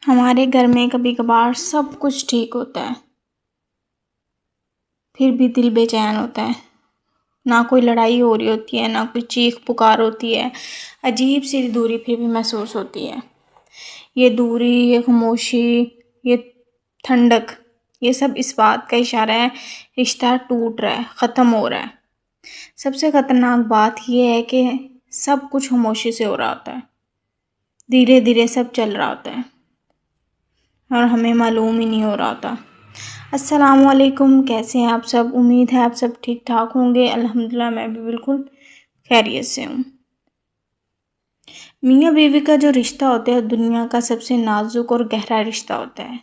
हमारे घर में कभी कभार सब कुछ ठीक होता है, फिर भी दिल बेचैन होता है। ना कोई लड़ाई हो रही होती है, ना कोई चीख पुकार होती है। अजीब सी दूरी फिर भी महसूस होती है। ये दूरी, ये खामोशी, ये ठंडक, ये सब इस बात का इशारा है रिश्ता टूट रहा है, ख़त्म हो रहा है। सबसे ख़तरनाक बात यह है कि सब कुछ खामोशी से हो रहा होता है, धीरे धीरे सब चल रहा होता है और हमें मालूम ही नहीं हो रहा होता। अस्सलामुअलैकुम, कैसे हैं आप सब? उम्मीद है आप सब ठीक ठाक होंगे। अल्हम्दुलिल्लाह मैं भी बिल्कुल खैरियत से हूँ। मियाँ बीवी का जो रिश्ता होता है दुनिया का सबसे नाजुक और गहरा रिश्ता होता है।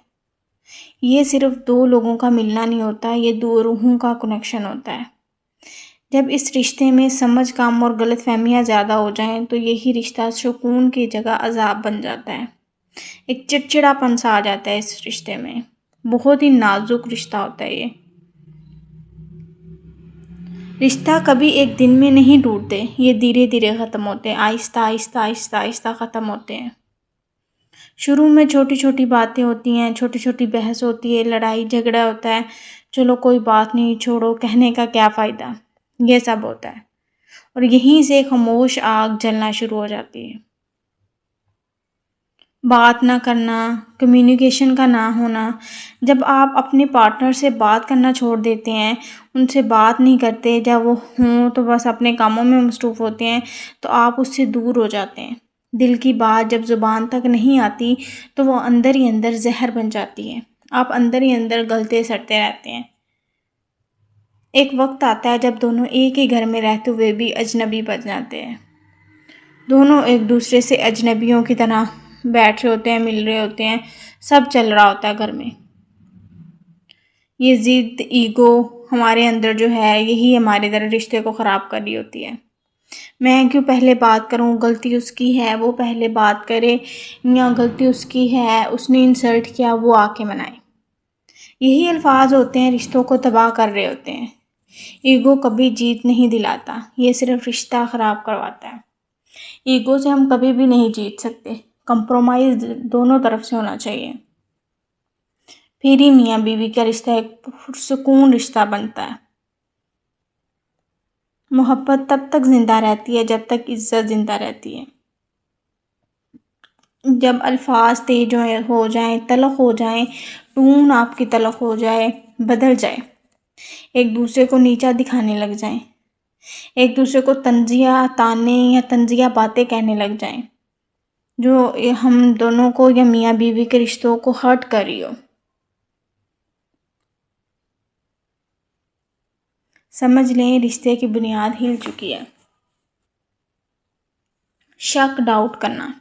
ये सिर्फ दो लोगों का मिलना नहीं होता, ये दो रूहों का कनेक्शन होता है। जब इस रिश्ते में समझ कम और गलतफहमियाँ ज़्यादा हो जाएं तो यही रिश्ता सुकून की जगह अजाब बन जाता है। एक चिड़चिड़ापन सा आ जाता है इस रिश्ते में। बहुत ही नाजुक रिश्ता होता है ये। रिश्ता कभी एक दिन में नहीं टूटते, ये धीरे धीरे ख़त्म होते हैं, आहिस्ता आहिस्ता आहिस्ता आहिस्ता ख़त्म होते हैं। शुरू में छोटी छोटी बातें होती हैं, छोटी छोटी बहस होती है, लड़ाई झगड़ा होता है, चलो कोई बात नहीं, छोड़ो, कहने का क्या फ़ायदा, ये सब होता है। और यहीं से खामोश आग जलना शुरू हो जाती है। बात ना करना, कम्युनिकेशन का ना होना। जब आप अपने पार्टनर से बात करना छोड़ देते हैं, उनसे बात नहीं करते, जब वो हों तो बस अपने कामों में मसरूफ़ होते हैं, तो आप उससे दूर हो जाते हैं। दिल की बात जब ज़ुबान तक नहीं आती तो वो अंदर ही अंदर जहर बन जाती है। आप अंदर ही अंदर गलते सड़ते रहते हैं। एक वक्त आता है जब दोनों एक ही घर में रहते हुए भी अजनबी बन जाते हैं। दोनों एक दूसरे से अजनबियों की तरह बैठ रहे होते हैं, मिल रहे होते हैं, सब चल रहा होता है घर में। ये ज़िद, ईगो हमारे अंदर जो है, यही हमारे तरह रिश्ते को ख़राब कर रही होती है। मैं क्यों पहले बात करूं, गलती उसकी है, वो पहले बात करे, या गलती उसकी है, उसने इंसल्ट किया, वो आके मनाए। यही अल्फाज होते हैं रिश्तों को तबाह कर रहे होते हैं। ईगो कभी जीत नहीं दिलाता, ये सिर्फ रिश्ता ख़राब करवाता है। ईगो से हम कभी भी नहीं जीत सकते। कंप्रोमाइज़ दोनों तरफ से होना चाहिए, फिर ही मियाँ बीवी का रिश्ता एक पुरसुकून रिश्ता बनता है। मोहब्बत तब तक ज़िंदा रहती है जब तक इज़्ज़त ज़िंदा रहती है। जब अल्फाज तेज हो जाएं, तलख़ हो जाएं, टून आपकी तलख़ हो जाए, बदल जाए, एक दूसरे को नीचा दिखाने लग जाएं, एक दूसरे को तंज़िया ताने या तंज़िया बातें कहने लग जाएं, जो हम दोनों को या मियाँ बीवी के रिश्तों को हर्ट कर रही हो, समझ लें रिश्ते की बुनियाद हिल चुकी है। शक, डाउट करना,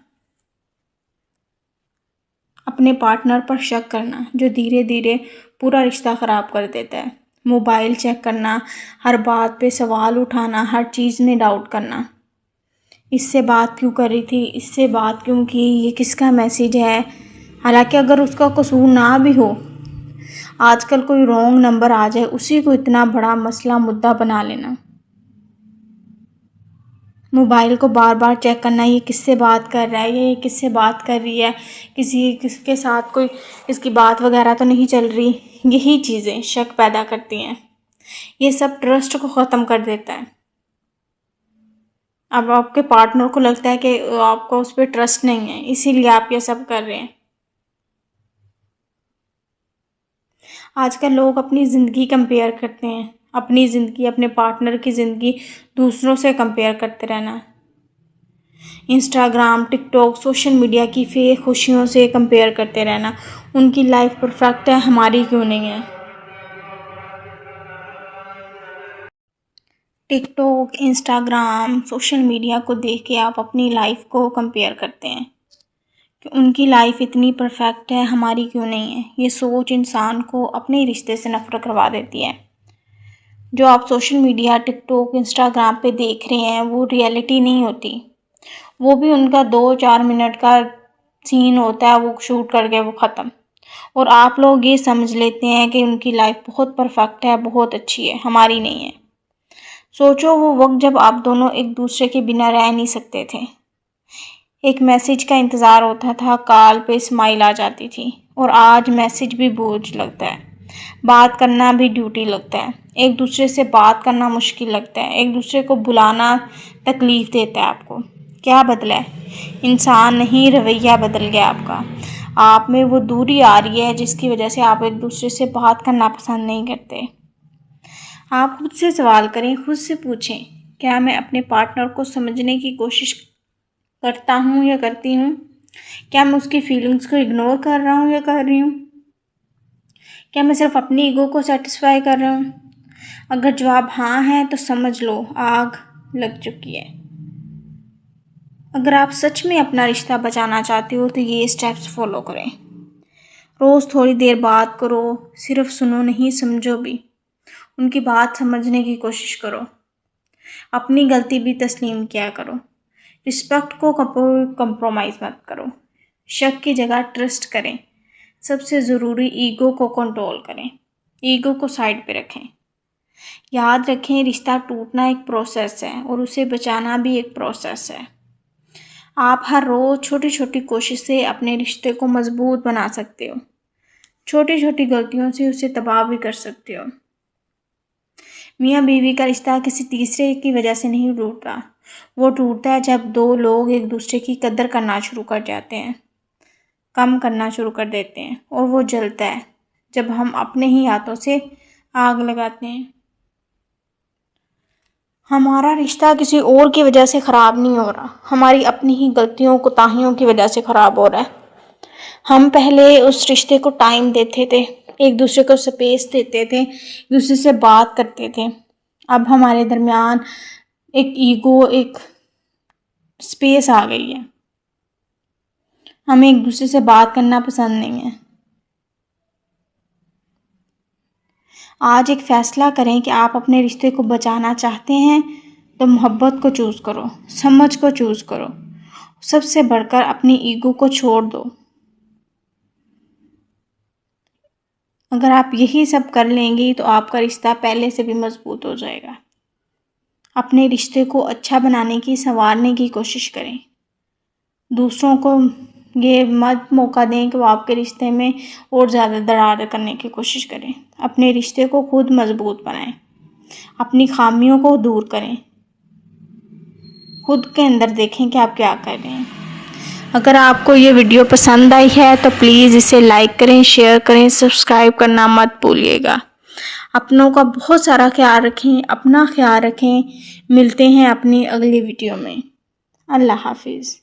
अपने पार्टनर पर शक करना, जो धीरे धीरे पूरा रिश्ता ख़राब कर देता है। मोबाइल चेक करना, हर बात पे सवाल उठाना, हर चीज़ में डाउट करना। इससे बात क्यों कर रही थी, इससे बात क्यों की, ये किसका मैसेज है। हालांकि अगर उसका कसूर ना भी हो, आजकल कोई रॉन्ग नंबर आ जाए, उसी को इतना बड़ा मसला मुद्दा बना लेना। मोबाइल को बार बार चेक करना, ये किससे बात कर रहा है, ये किससे बात कर रही है, किसके साथ कोई इसकी बात वगैरह तो नहीं चल रही। यही चीज़ें शक पैदा करती हैं। ये सब ट्रस्ट को ख़त्म कर देता है। अब आपके पार्टनर को लगता है कि आपको उस पर ट्रस्ट नहीं है, इसीलिए आप ये सब कर रहे हैं। आजकल लोग अपनी ज़िंदगी कंपेयर करते हैं, अपनी ज़िंदगी, अपने पार्टनर की ज़िंदगी दूसरों से कंपेयर करते रहना। इंस्टाग्राम, टिकटॉक, सोशल मीडिया की फेक खुशियों से कंपेयर करते रहना। उनकी लाइफ परफेक्ट है, हमारी क्यों नहीं है। टिकटॉक, इंस्टाग्राम, सोशल मीडिया को देख के आप अपनी लाइफ को कंपेयर करते हैं कि उनकी लाइफ इतनी परफेक्ट है, हमारी क्यों नहीं है। ये सोच इंसान को अपने रिश्ते से नफरत करवा देती है। जो आप सोशल मीडिया, टिकटॉक, इंस्टाग्राम पे देख रहे हैं वो रियलिटी नहीं होती। वो भी उनका 2-4 मिनट का सीन होता है, वो शूट करके वो ख़त्म। और आप लोग ये समझ लेते हैं कि उनकी लाइफ बहुत परफेक्ट है, बहुत अच्छी है, हमारी नहीं है। सोचो वो वक्त जब आप दोनों एक दूसरे के बिना रह नहीं सकते थे। एक मैसेज का इंतज़ार होता था, कॉल पे स्माइल आ जाती थी, और आज मैसेज भी बोझ लगता है, बात करना भी ड्यूटी लगता है। एक दूसरे से बात करना मुश्किल लगता है, एक दूसरे को बुलाना तकलीफ़ देता है आपको। क्या बदला है? इंसान नहीं, रवैया बदल गया आपका। आप में वो दूरी आ रही है जिसकी वजह से आप एक दूसरे से बात करना पसंद नहीं करते। आप खुद से सवाल करें, खुद से पूछें, क्या मैं अपने पार्टनर को समझने की कोशिश करता हूँ या करती हूँ? क्या मैं उसकी फीलिंग्स को इग्नोर कर रहा हूँ या कर रही हूँ? क्या मैं सिर्फ अपनी ईगो को सेटिस्फाई कर रहा हूँ? अगर जवाब हाँ है तो समझ लो आग लग चुकी है। अगर आप सच में अपना रिश्ता बचाना चाहते हो तो ये स्टेप्स फॉलो करें। रोज़ थोड़ी देर बात करो, सिर्फ सुनो नहीं, समझो भी। उनकी बात समझने की कोशिश करो। अपनी गलती भी तस्लीम किया करो। रिस्पेक्ट को कंप्रोमाइज़ मत करो। शक की जगह ट्रस्ट करें। सबसे ज़रूरी, ईगो को कंट्रोल करें। ईगो को साइड पे रखें। याद रखें, रिश्ता टूटना एक प्रोसेस है और उसे बचाना भी एक प्रोसेस है। आप हर रोज़ छोटी छोटी कोशिश से अपने रिश्ते को मजबूत बना सकते हो। छोटी छोटी गलतियों से उसे तबाह भी कर सकते हो। मियाँ बीवी का रिश्ता किसी तीसरे की वजह से नहीं टूटता। वो टूटता है जब दो लोग एक दूसरे की कदर करना शुरू कर जाते हैं, कम करना शुरू कर देते हैं, और वो जलता है जब हम अपने ही हाथों से आग लगाते हैं। हमारा रिश्ता किसी और की वजह से ख़राब नहीं हो रहा, हमारी अपनी ही गलतियों कोताहियों की वजह से ख़राब हो रहा है। हम पहले उस रिश्ते को टाइम देते थे, एक दूसरे को स्पेस देते थे, एक दूसरे से बात करते थे। अब हमारे दरमियान एक ईगो, एक स्पेस आ गई है। हमें एक दूसरे से बात करना पसंद नहीं है। आज एक फ़ैसला करें कि आप अपने रिश्ते को बचाना चाहते हैं तो मोहब्बत को चूज़ करो, समझ को चूज़ करो, सबसे बढ़कर अपनी ईगो को छोड़ दो। अगर आप यही सब कर लेंगी तो आपका रिश्ता पहले से भी मजबूत हो जाएगा। अपने रिश्ते को अच्छा बनाने की, संवारने की कोशिश करें। दूसरों को ये मत मौका दें कि वो आपके रिश्ते में और ज़्यादा दरार करने की कोशिश करें। अपने रिश्ते को खुद मजबूत बनाएं। अपनी खामियों को दूर करें। खुद के अंदर देखें कि आप क्या कर रहे हैं। अगर आपको ये वीडियो पसंद आई है तो प्लीज़ इसे लाइक करें, शेयर करें, सब्सक्राइब करना मत भूलिएगा। अपनों का बहुत सारा ख्याल रखें, अपना ख्याल रखें। मिलते हैं अपनी अगली वीडियो में। अल्लाह हाफिज़।